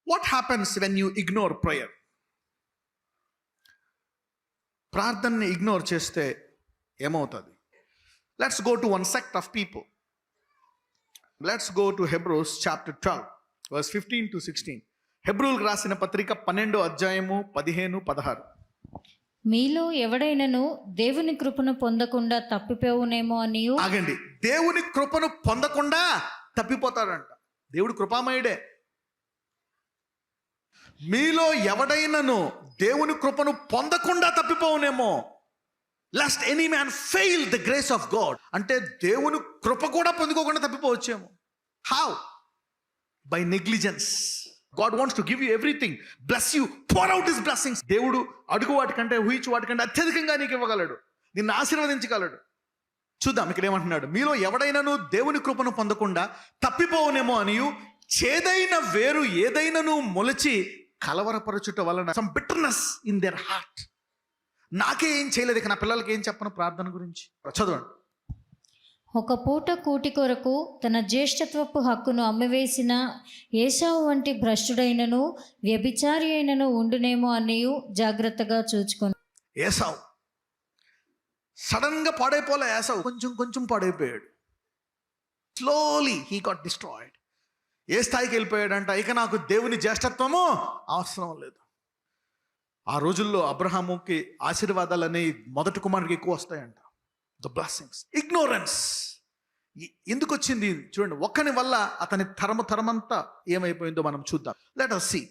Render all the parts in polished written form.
What happens when you ignore prayer? ప్రార్థనని ignore చేస్తే ఏమవుతుంది? Let's go to one sect of people. Let's go to Hebrews chapter 12 verse 15 to 16. హెబ్రూలకు రాసిన పత్రిక 12వ అధ్యాయము 15, 16. మీలో ఎవడైనను దేవుని కృపను పొందకుండా తప్పిపోవునేమో అని. ఆగండి, దేవుని కృపను పొందకుండా తప్పిపోతాడంట. దేవుడు కృపామయుడే. మీలో ఎవడైనను దేవుని కృపను పొందకుండా తప్పిపోవునేమో. Lest any man fail the grace of God. అంటే దేవుని కృప కూడా పొందుకోకుండా తప్పిపోవచ్చేమో. How? By negligence. God wants to give you everything, bless you, pour out his blessings. దేవుడు అడుగు వాటికంటే, ఊహించు వాటికంటే అత్యధికంగా నీకు ఇవ్వగలడు, నిన్ను ఆశీర్వదించగలడు. చూద్దాం ఇక్కడ ఏమంటున్నాడు. మీలో ఎవడైనాను దేవుని కృపను పొందకుండా తప్పిపోవునేమో అనియు, చేదైన వేరు ఏదైనాను మొలిచి కలవరపరచుట వలన some bitterness in their heart. నాకే ఏం చేయలేదు, ఇక నా పిల్లలకి ఏం చెప్పను ప్రార్థన గురించి. చదవండి. ఒక పూట కూటి కొరకు తన జ్యేష్ఠత్వపు హక్కును అమ్మివేసిన ఏశావు వంటి భ్రష్టుడైనను వ్యభిచారి అయినను ఉండునేమో అనియు జాగ్రత్తగా చూచుకొని. ఏశావు సడన్ గా పాడైపోలే. ఏశావు కొంచెం కొంచెం పాడైపోయాడు. Slowly he got destroyed. ఏ స్థాయికి వెళ్ళిపోయాడంట, ఇక నాకు దేవుని జ్యేష్ఠత్వము అవసరం లేదు. ఆ రోజుల్లో అబ్రహాముకి ఆశీర్వాదాలు అనేవి మొదటి కుమారుడికి ఎక్కువ వస్తాయంట. The blessings. ఇగ్నోరెన్స్ ఎందుకు వచ్చింది చూడండి. ఒక్కని వల్ల అతని తరమంతా ఏమైపోయిందో మనం చూద్దాం. Let us see.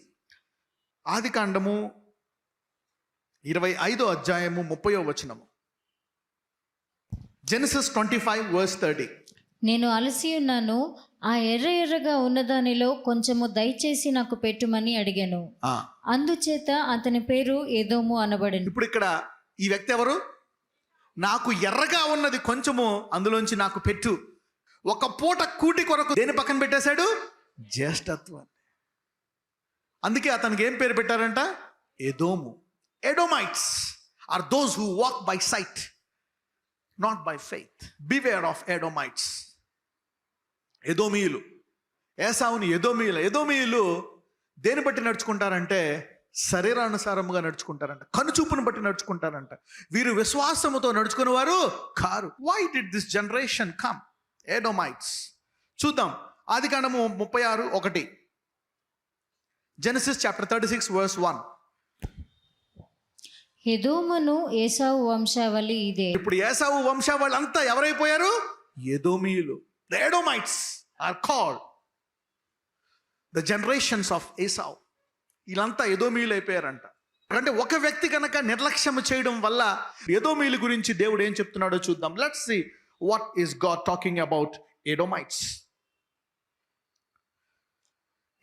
ఆదికాండము 25వ అధ్యాయము 30వ వచనము. Genesis 25 verse 30. నేను అలసి ఉన్నాను, ఆ ఎర్రగా ఉన్నదానిలో కొంచెము దయచేసి నాకు పెట్టుమని అడిగాను. అందుచేత అతని పేరు ఏదోము అనబడింది. ఇప్పుడు ఇక్కడ ఈ వ్యక్తి ఎవరు? నాకు ఎర్రగా ఉన్నది కొంచెము అందులోంచి నాకు పెట్టు. ఒక పూట కూటి కొరకు దేని పక్కన పెట్టేశాడు? జ్యేష్ఠత్వం. అందుకే అతనికి ఏం పేరు పెట్టారంట? ఎదోము. Edomites are those who walk by sight, not by faith. Beware of Edomites. ఎదోమీయులు. ఏసావుని ఎదోమీయులు దేని బట్టి నడుచుకుంటారంటే శరీరానుసారముగా నడుచుకుంటారంట, కనుచూపును బట్టి నడుచుకుంటారంట. వీరు విశ్వాసముతో నడుచుకునే వారు కారు. Why did this generation come? Edomites. చూద్దాం. ఆదికాండము 36:1. Genesis chapter 36 verse 1. ఎదోమును ఏసావు వంశావళి ఇదే. ఇప్పుడు ఏసావు వంశావళి అంతా ఎవరైపోయారు? ఎదోమీయులు. The Edomites are called the generations of Esau. వీళ్ళంతా ఎదోమీయులు అయిపోయారంట. అంటే ఒక వ్యక్తి కనుక నిర్లక్ష్యం చేయడం వల్ల ఎదోమీయుల గురించి దేవుడు ఏం చెప్తున్నాడో చూద్దాం. Let's see what is God talking about Edomites.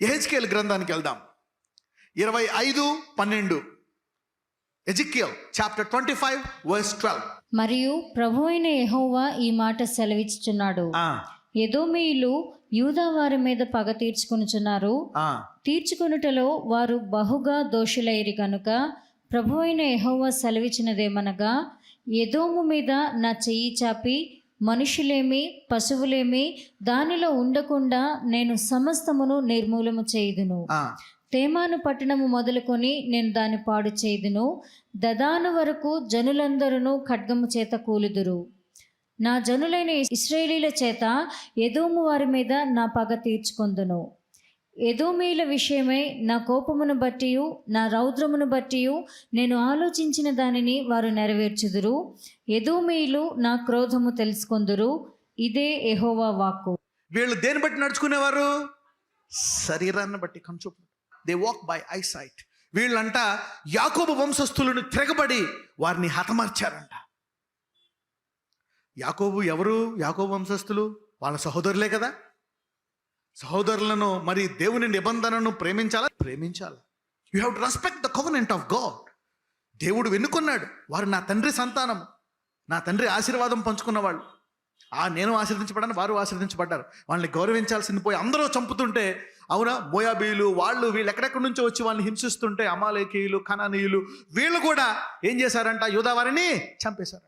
యెహెజ్కేలు గ్రంథానికి వెళ్దాం. 25:12. Ezekiel chapter 25 verse 12. మరియు ప్రభువైన యెహోవా ఈ మాట సెలవిచ్చుచున్నాడు, ఎదోమీయులు యూదా వారి మీద పగ తీర్చుకొనుచున్నారు. తీర్చుకొనుటలో వారు బహుగా దోషులైరి కనుక ప్రభువైన యెహోవా సెలవిచ్చినదేమనగా, ఎదోము మీద నా చెయ్యి చాపి మనుషులేమి పశువులేమి దానిలో ఉండకుండా నేను సమస్తమును నిర్మూలము చేయుదును. తేమాను పట్టణము మొదలుకొని నేను దాన్ని పాడు చేయుదును. దదాను వరకు జనులందరూ ఖడ్గము చేత కూలుదురు. నా జనులైన ఇశ్రాయేలీల చేత ఎదోము వారి మీద నా పగ తీర్చుకొందును. ఎదోమీయుల విషయమై నా కోపమును బట్టియు నా రౌద్రమును బట్టియు నేను ఆలోచించిన దానిని వారు నెరవేర్చుదురు. ఎదోమీయులు నా క్రోధము తెలుసుకొందురు. ఇదే యెహోవా వాక్కు. వీళ్ళు దేని బట్టి నడుచుకునేవారు? శరీరాన్ని బట్టి, కనుచూపు. They walk by eye sight. వీళ్ళంట యాకోబు వంశస్థులను తిరగబడి వారిని హతమార్చారంట. యాకోబు ఎవరు? యాకోబు వంశస్థులు వాళ్ళ సహోదరులే కదా. సహోదరులను మరి దేవుని నిబంధనను ప్రేమించాలా? You have to respect the covenant of God. దేవుడు వెన్నుకున్నాడు. వారు నా తండ్రి సంతానము, నా తండ్రి ఆశీర్వాదం పంచుకున్న వాళ్ళు. నేను ఆశీర్వదించబడ్డాను, వారు ఆశీర్వదించబడ్డారు. వాళ్ళని గౌరవించాల్సింది పోయి అందరూ చంపుతుంటే, అవునా, మోయాబీయులు వీళ్ళు ఎక్కడెక్కడి నుంచో వచ్చి వాళ్ళని హింసిస్తుంటే అమాలేకీయులు, కనానీయులు వీళ్ళు కూడా ఏం చేశారంట? యూదా వారిని చంపేశారంట.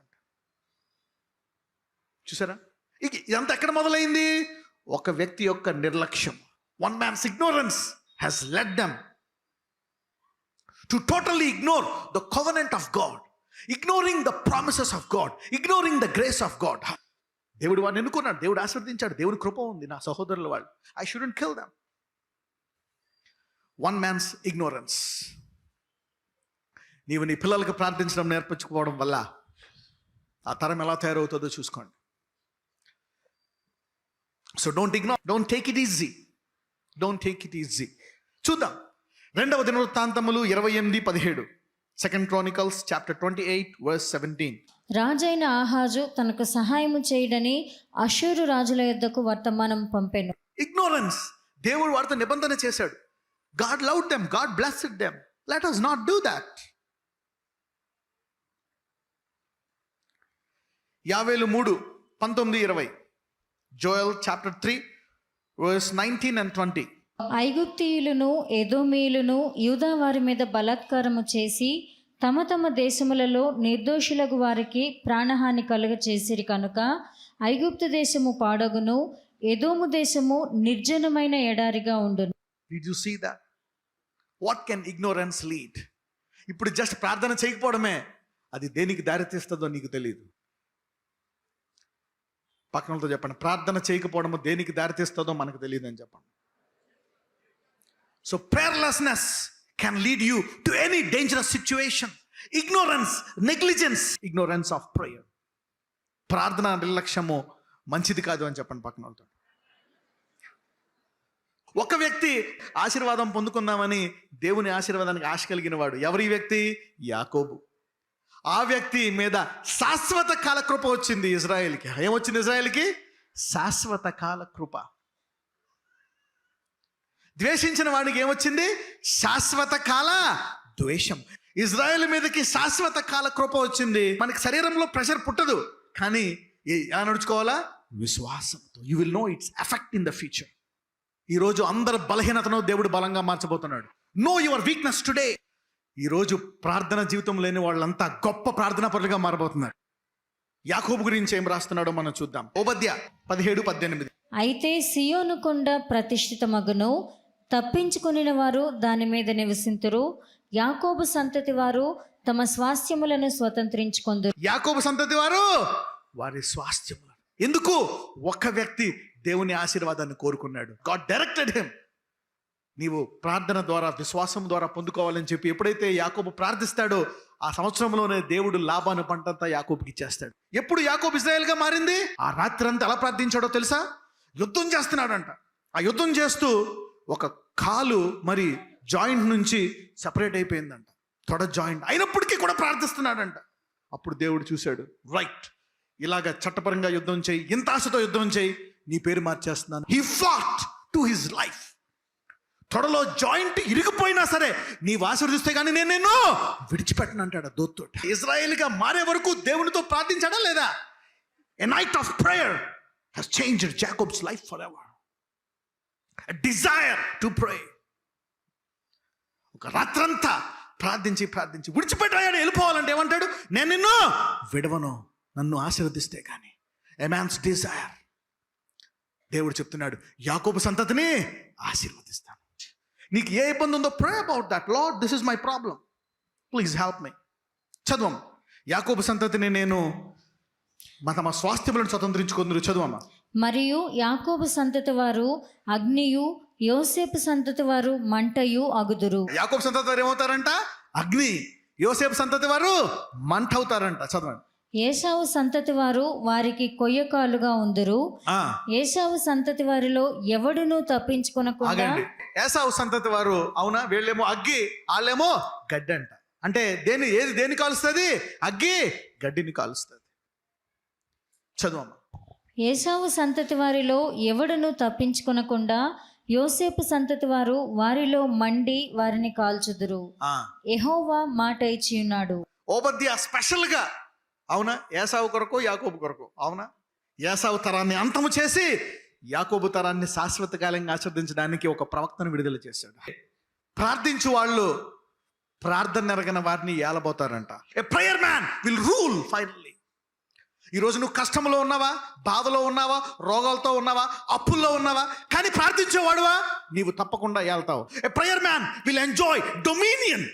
చూసారా? ఇదంతా ఎక్కడ మొదలైంది? ఒక వ్యక్తి యొక్క నిర్లక్ష్యం. One man's ignorance has led them to totally ignore the covenant of God, ignoring the promises of God, ignoring the grace of God. దేవుడు వాడిని ఎన్నుకున్నాడు, దేవుడు ఆశీర్వదించాడు, దేవుని కృప ఉంది నా సహోదరుల వాళ్ళు. I shouldn't kill them. One man's ignorance. నీవు నీ పిల్లలకు ప్రార్థించడం నేర్పించుకోవడం వల్ల ఆ తరం ఎలా తయారవుతుందో చూసుకోండి. So don't ignore, don't take it easy, don't take it easy. చూద్దాం 2వ దినవృత్తాంతములు 28:17. 2 Chronicles chapter 28 verse 17. రాజైన ఆహాజు తనకు సహాయము చేయడని అష్షూరు రాజుల యొద్దకు వర్తమానం పంపెను. ఇగ్నోరెన్స్. దేవుడు వారితో నిబంధన చేశాడు. God loved them, God blessed them. Let us not do that. యావేలు 3:19-20. Joel chapter 3 verse 19 and 20. ఐగుప్తీయులను ఎదోమీయులను యూదా వారి మీద బలాత్కారము చేసి తమ తమ దేశములలో నిర్దోషులకు వారికి ప్రాణహాని కలుగ చేసిరి కనుక ఐగుప్తు దేశము పాడగును, ఎదోము దేశము నిర్జనమైన ఎడారిగా ఉండును. Did you see that? What can ignorance lead? ఇప్పుడు జస్ట్ ప్రార్థన చేయకపోవడమే అది దేనికి దారితీస్తుందో నీకు తెలియదు. పక్కనతో చెప్పండి, ప్రార్థన చేయకపోవడము దేనికి దారితీస్తుందో మనకు తెలియదు అని చెప్పండి. So prayerlessness can lead you to any dangerous situation. Ignorance, negligence, ignorance of prayer. ప్రార్థన నిర్లక్ష్యము మంచిది కాదు అని చెప్పండి పక్కన వాళ్ళతో. ఒక వ్యక్తి ఆశీర్వాదం పొందుకుందామని దేవుని ఆశీర్వాదానికి ఆశ కలిగిన వాడు. ఎవరి వ్యక్తి? యాకోబు. ఆ వ్యక్తి మీద శాశ్వత కాల కృప వచ్చింది ఇజ్రాయెల్కి. ఏమొచ్చింది ఇజ్రాయెల్కి? శాశ్వత కాల కృప. ద్వేషించిన వాడికి ఏమొచ్చింది? శాశ్వత కాల ద్వేషం. ఇజ్రాయెల్ మీదకి శాశ్వత కాల కృప వచ్చింది. మనకి శరీరంలో ప్రెషర్ పుట్టదు, కానీ ఎలా నడుచుకోవాలా? విశ్వాసంతో. You will know its effect in the future. ఈరోజు అందరి బలహీనతను దేవుడు బలంగా మార్చబోతున్నాడు. Know your weakness today. ఈరోజు ప్రార్థన జీవితం లేని వాళ్ళంతా గొప్ప ప్రార్థనా పరులుగా మారబోతున్నారు. యాకోబు గురించి ఏం రాస్తున్నాడో మనం చూద్దాం. ఓబద్య 17:18. అయితే సియోను కొండ ప్రతిష్ఠితమగును, తప్పించుకొనిన వారు దాని మీద నివసింతురు, యాకోబు సంతతి వారు తమ స్వాస్థ్యములను స్వతంత్రించుకొందురు. యాకోబు సంతతి వారు వారి స్వాస్థ్యములను. ఎందుకు? ఒక వ్యక్తి దేవుని ఆశీర్వాదాన్ని కోరుకున్నాడు. God directed him. నీవు ప్రార్థన ద్వారా విశ్వాసం ద్వారా పొందుకోవాలని చెప్పి ఎప్పుడైతే యాకోబు ప్రార్థిస్తాడో ఆ సంవత్సరంలోనే దేవుడు లాభాను పంటంతా యాకోబుకి ఇచ్చేస్తాడు. ఎప్పుడు యాకోబు ఇజ్రాయెల్గా మారింది? ఆ రాత్రి అంతా ఎలా ప్రార్థించాడో తెలుసా? యుద్ధం చేస్తున్నాడంట. ఆ యుద్ధం చేస్తూ ఒక కాలు మరి జాయింట్ నుంచి సపరేట్ అయిపోయిందంట, తొడ జాయింట్. అయినప్పటికీ కూడా ప్రార్థిస్తున్నాడంట. అప్పుడు దేవుడు చూశాడు, రైట్, ఇలాగ చట్టపరంగా యుద్ధం చేయి, ఇంత ఆశతో యుద్ధం చేయి, నీ పేరు మార్చేస్తున్నాను. He fought to his life. తొడలో జాయింట్ ఇరిగిపోయినా సరే నీవు ఆశీర్వదిస్తే కానీ నేను నిన్ను విడిచిపెట్టను అంటాడు దూతతో. ఇజ్రాయేల్గా మారే వరకు దేవునితో ప్రార్థించాడా లేదా? A night of prayer has changed Jacob's life forever. A desire to pray. ఒక రాత్రంతా ప్రార్థించి విడిచిపెట్టాడు. వెళ్ళిపోవాలంటే ఏమంటాడు? నేను నిన్ను విడవను, నన్ను ఆశీర్వదిస్తే కానీ. A man's desire. దేవుడు చెప్తున్నాడు, యాకోబు సంతతిని ఆశీర్వదిస్తాను. నీకు ఏ ఇబ్బంది ఉందో pray about that. Lord, this is my problem, please help me. చదవం. యాకోబు సంతతిని నేను తమ స్వాస్థ్యములను స్వతంత్రించుకుందరు. చదువమ్మా. మరియు యాకోబు సంతతి వారు అగ్నియు, యోసేపు సంతతి వారు మంటయు అగుదురు. యాకోబు సంతతి వారు ఏమవుతారంట? అగ్ని. యోసేపు సంతతి వారు మంట అవుతారంట. చదవండి. ఏశావు సంతతి వారు వారికి కొయ్యకాలుగా ఉందురు. ఏశావు సంతతి వారిలో ఎవడును తప్పించుకొనకుండా. ఏశావు సంతతి వారు, అవునా, వీళ్ళేమో అగ్గి, వాళ్ళేమో గడ్డి అంట. అంటే దేని కాలుస్తుంది? అగ్గి గడ్డిని కాలుస్తుంది. చదువమ్మా. ఏశావు సంతతి వారిలో ఎవడును తప్పించుకొనకుండా యోసేపు సంతతి వారు వారిలో మండి వారిని కాల్చుదురు. యెహోవా మాట ఇచ్చి ఉన్నాడు. ఓబద్య స్పెషల్ గా, అవునా, ఏసావు కొరకు యాకోబు కొరకు, అవునా, ఏసావు తరాన్ని అంతము చేసి యాకోబు తరాన్ని శాశ్వత కాలంగా ఆశీర్వదించడానికి ఒక ప్రవక్తను విడుదల చేశాడు. ప్రార్థించు వాళ్ళు ప్రార్థన ఎరగని వారిని ఏలబోతారంట. A prayer man will rule finally. ఈరోజు నువ్వు కష్టంలో ఉన్నావా, బాధలో ఉన్నావా, రోగాలతో ఉన్నావా, అప్పుల్లో ఉన్నావా, కానీ ప్రార్థించేవాడువా, నీవు తప్పకుండా వెళ్తావు. A prayer man will enjoy dominion,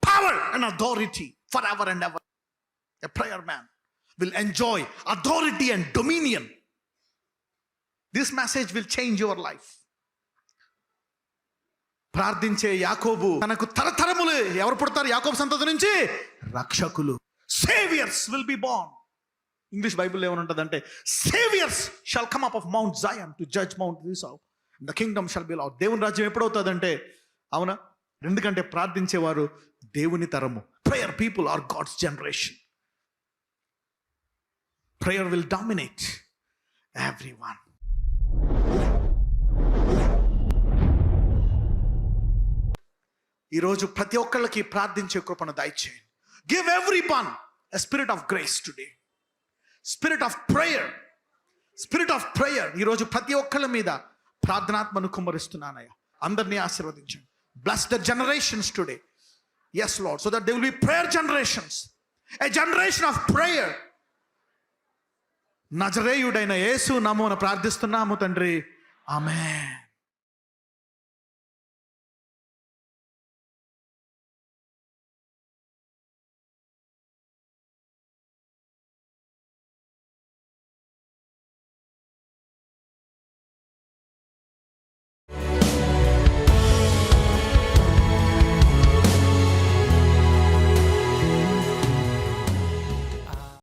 power and authority for ever and ever. A prayer man will enjoy authority and dominion. This message will change your life. ప్రార్థించే యాకోబు తనకు తరతరములు ఎవరు పుడతారు యాకోబు సంతతి నుంచి? రక్షకులు, saviours will be born. English Bible ఏమని ఉంటుందంటే, saviours shall come up of Mount Zion to judge Mount Esau, the kingdom shall be Lord. దేవుని రాజ్యం ఎప్పుడవుతుందంటే, అవునా, ఎందుకంటే ప్రార్థించేవారు దేవుని తరము. Prayer people are God's generation. Prayer will dominate everyone. ఈరోజు ప్రతి ఒక్కళ్ళకి ప్రార్థించే కృపను దయచేయండి. Give everyone a spirit of grace today, spirit of prayer, spirit of prayer. ఈరోజు ప్రతి ఒక్కళ్ళ మీద ప్రార్థనాత్మను కుమ్మరిస్తున్నానయ్యా. అందరినీ ఆశీర్వదించండి. Bless the generations today. Yes Lord, so that they will be prayer generations, a generation of prayer. నజరేయుడైన యేసు నామమున ప్రార్థిస్తున్నాము తండ్రి, ఆమేన్.